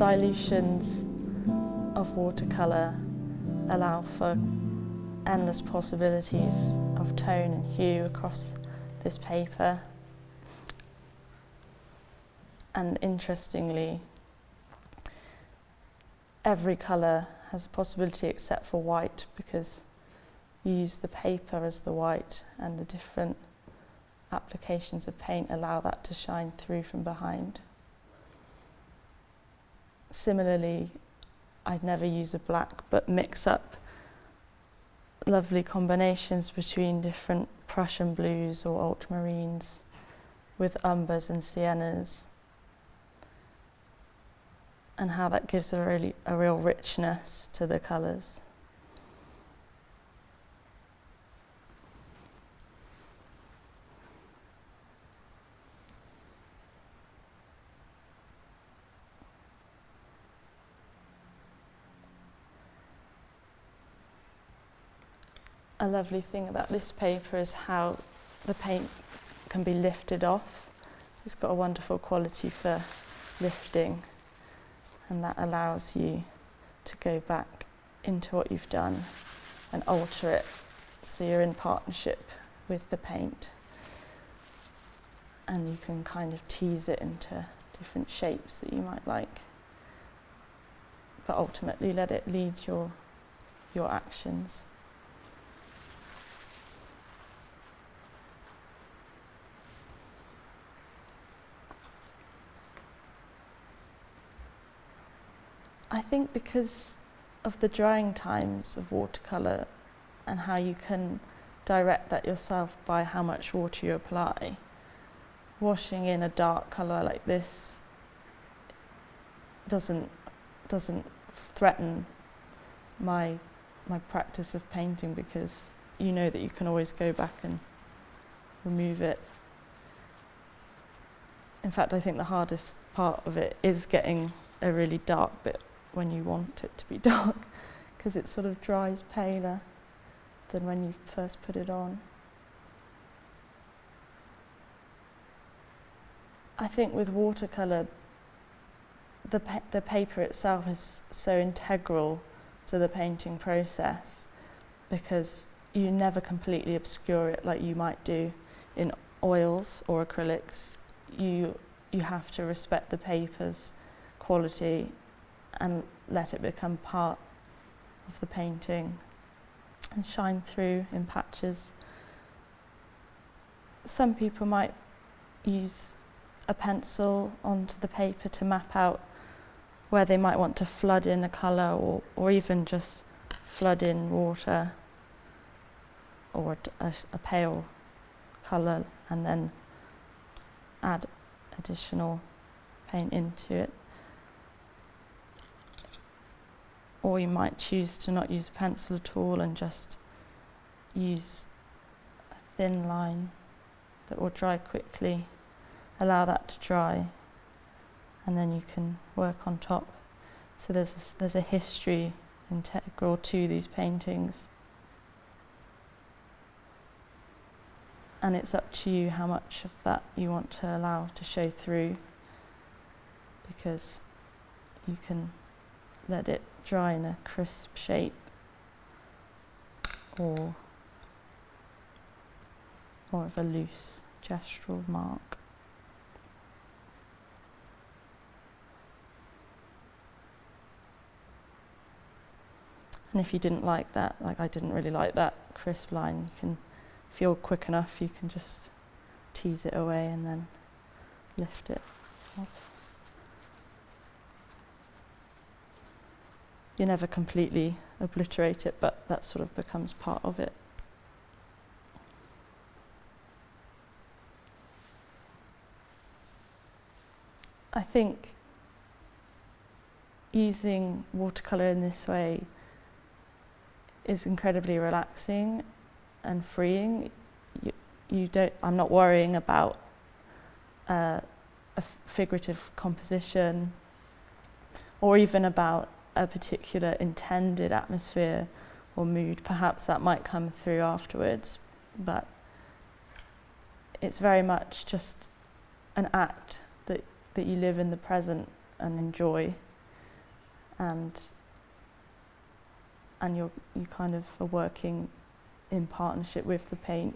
dilutions of watercolour allow for endless possibilities of tone and hue across this paper. And interestingly, every colour has a possibility except for white, because you use the paper as the white, and the different applications of paint allow that to shine through from behind. Similarly, I'd never use a black, but mix up lovely combinations between different Prussian blues or ultramarines with umbers and siennas, and how that gives a real richness to the colours. A lovely thing about this paper is how the paint can be lifted off. It's got a wonderful quality for lifting, and that allows you to go back into what you've done and alter it, so you're in partnership with the paint, and you can kind of tease it into different shapes that you might like, but ultimately let it lead your actions. I think because of the drying times of watercolour and how you can direct that yourself by how much water you apply, washing in a dark colour like this doesn't threaten my practice of painting, because you know that you can always go back and remove it. In fact, I think the hardest part of it is getting a really dark bit when you want it to be dark, because it sort of dries paler than when you first put it on. I think with watercolour, the paper itself is so integral to the painting process, because you never completely obscure it like you might do in oils or acrylics. You have to respect the paper's quality and let it become part of the painting and shine through in patches. Some people might use a pencil onto the paper to map out where they might want to flood in a colour, or even just flood in water or a pale colour, and then add additional paint into it. Or you might choose to not use a pencil at all and just use a thin line that will dry quickly. Allow that to dry, and then you can work on top. So there's a history integral to these paintings. And it's up to you how much of that you want to allow to show through, because you can let it dry in a crisp shape, or more of a loose gestural mark. And if you didn't like that, like I didn't really like that crisp line, you can, if you're quick enough, you can just tease it away and then lift it off. You never completely obliterate it, but that sort of becomes part of it. I think using watercolour in this way is incredibly relaxing and freeing. I'm not worrying about a figurative composition, or even about a particular intended atmosphere or mood. Perhaps that might come through afterwards, but it's very much just an act that you live in the present and enjoy. and you kind of are working in partnership with the paint